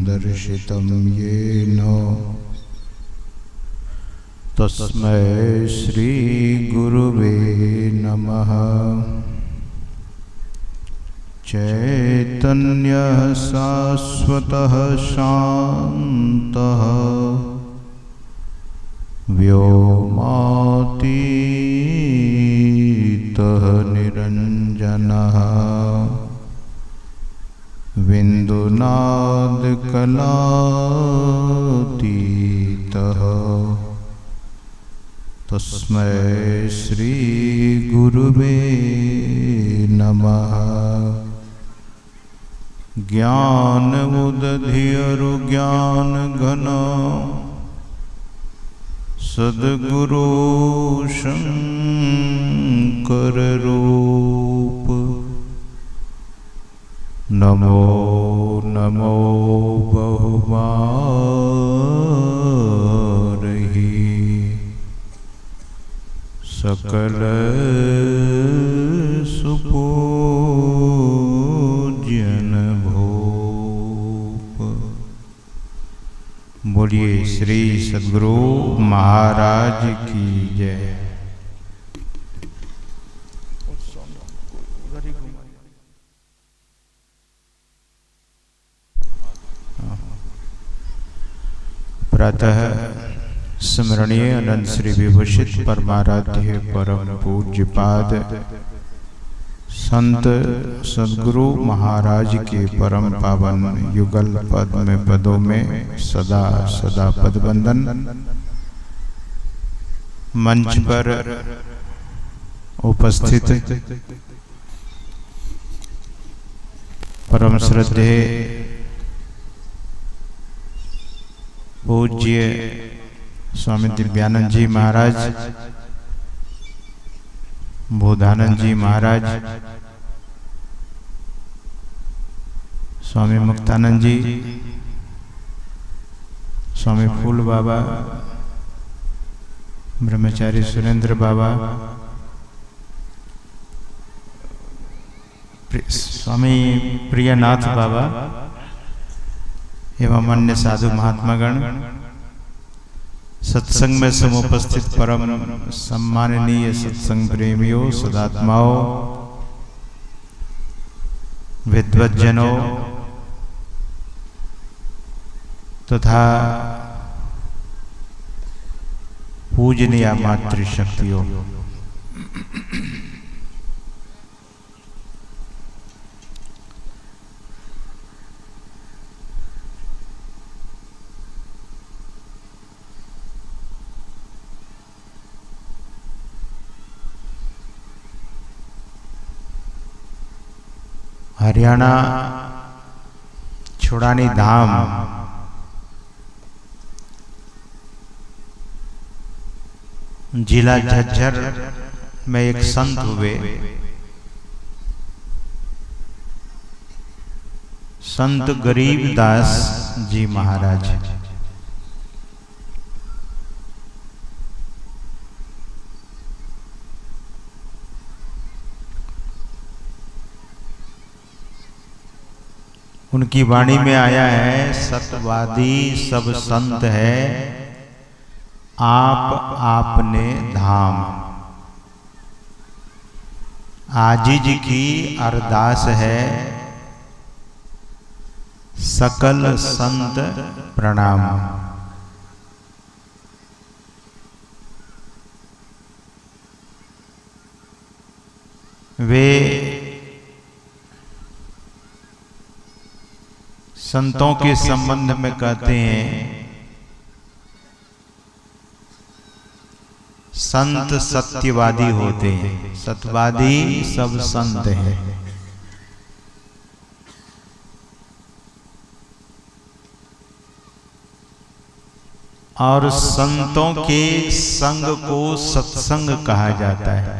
दर्शितं येन तस्मै श्री गुरुवे नमः। चैतन्यः शाश्वतः शान्तः व्योमातीतः निरञ्जनः बिन्दुनादकलातीतः तस्मै श्री गुरुवे नमः। ज्ञानमुदधियरुज्ञान घन सद्गुरु शंकर रूप नमो नमो बहुबारहि सकल सुपूज्यन भूप। बोलिए श्री सद्गुरु महाराज की जय। प्रातः स्मरणीय अनंत श्री विभूषित परमाराध्य परम पूज्य पाद संत सद्गुरु महाराज के परम पावन युगल पद में पदों में सदा सदा पदबंधन। मंच पर उपस्थित परम श्रद्धेय पूज्य स्वामी दिव्यानंद जी महाराज, बोधानंद जी महाराज, स्वामी मुक्तानंद जी, स्वामी फूल बाबा, ब्रह्मचारी सुरेंद्र बाबा, स्वामी प्रियनाथ बाबा एवं अन्य साधु महात्मागण, सत्संग में समुपस्थित परम सम्माननीय सत्संग प्रेमियों, सदात्माओं, विद्वज्जनों तथा पूजनीय मातृशक्तियों, हरियाणा छुड़ानी धाम जिला झज्जर में एक संत हुए, संत गरीबदास जी महाराज। उनकी वाणी में आया है, सतवादी सब संत है आप आपने धाम। आजीज की अरदास है सकल संत प्रणाम। वे संतों के संबंध में कहते हैं, संत सत्यवादी होते हैं, सत्यवादी सब संत हैं। और संतों के संग को सत्संग कहा जाता है।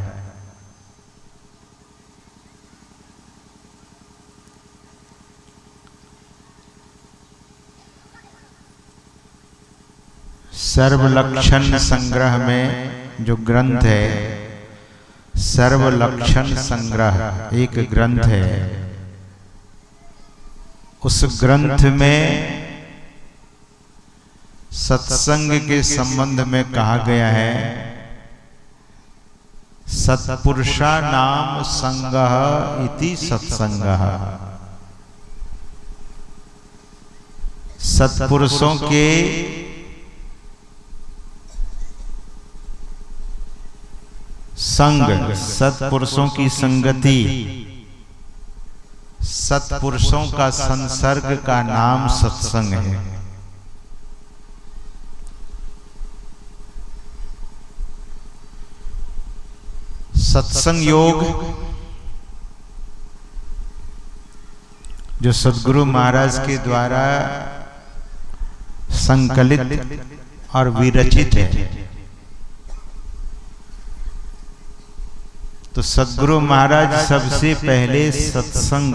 सर्वलक्षण संग्रह में जो ग्रंथ है, सर्वलक्षण संग्रह एक ग्रंथ है। उस ग्रंथ में सत्संग के संबंध में कहा गया है, सत्पुरुषा नाम संगः इति सत्संगः। सत्पुरुषों के संग, सत्पुरुषों की संगति, सत्पुरुषों का संसर्ग का नाम सत्संग है। सत्संग योग जो सद्गुरु महाराज के द्वारा संकलित और विरचित है, तो सद्गुरु महाराज सबसे पहले सत्संग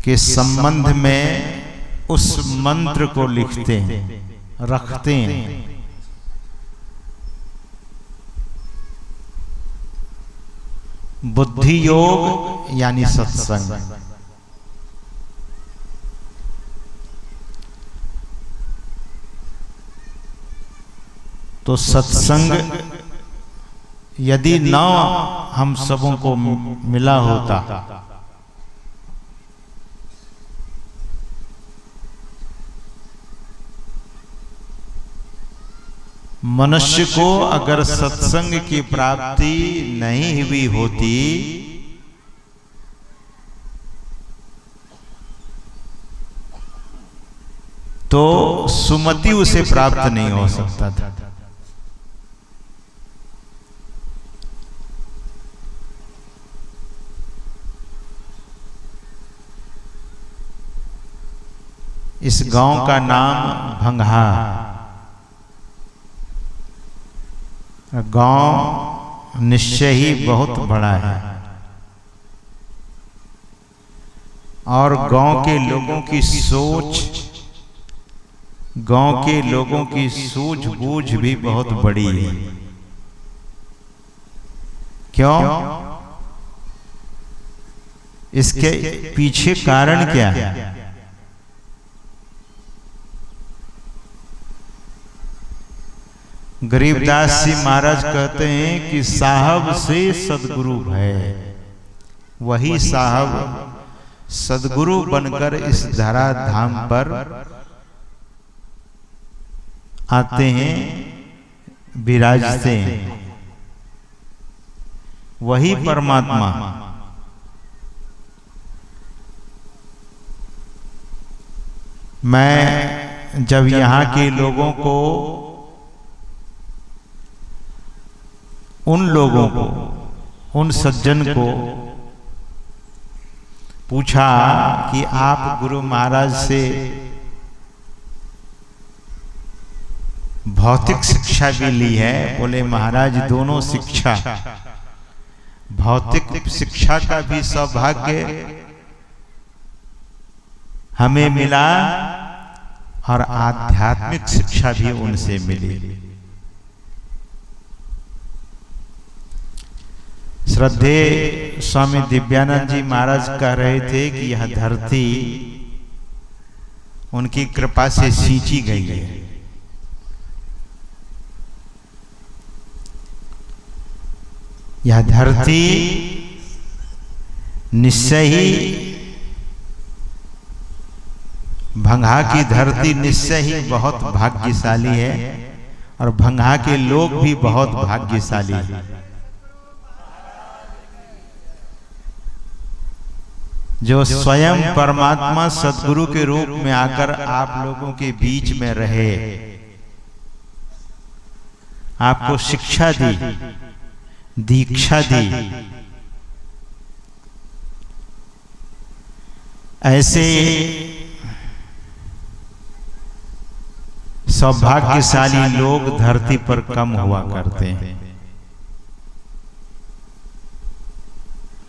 के संबंध में उस मंत्र को लिखते हैं, रखते हैं। बुद्धि योग यानी सत्संग। तो सत्संग यदि न हम सबों को मिला होता मनुष्य को अगर सत्संग की प्राप्ति नहीं हुई होती तो सुमति उसे प्राप्त नहीं हो सकता था। इस गांव का नाम भंगहा। गांव निश्चय ही बहुत बड़ा है और गांव के लोगों की सोच, गांव के लोगों की सूझबूझ भी बहुत बड़ी है। क्यों? इसके पीछे कारण क्या है? गरीबदास जी महाराज कहते हैं कि साहब से सदगुरु है। वही साहब सदगुरु बनकर इस धरा धाम पर आते हैं, विराजते हैं। वही परमात्मा मैं जब यहाँ के लोगों को, उन लोगों को, उन सज्जन को पूछा कि आप गुरु महाराज से भौतिक शिक्षा भी ली है? बोले महाराज दोनों शिक्षा, भौतिक शिक्षा का भी सौभाग्य हमें मिला और आध्यात्मिक शिक्षा भी उनसे मिली। श्रद्धेय स्वामी दिव्यानंद जी महाराज कह रहे थे कि यह धरती उनकी कृपा से सींची गई है। यह धरती निश्चय ही, भंगहा की धरती निश्चय ही बहुत भाग्यशाली है और भंगहा के लोग भी बहुत भाग्यशाली हैं। जो स्वयं परमात्मा सद्गुरु के रूप में आकर आप लोगों के बीच में रहे, आपको शिक्षा दी, दीक्षा दी। ऐसे सौभाग्यशाली लोग धरती पर कम हुआ करते हैं।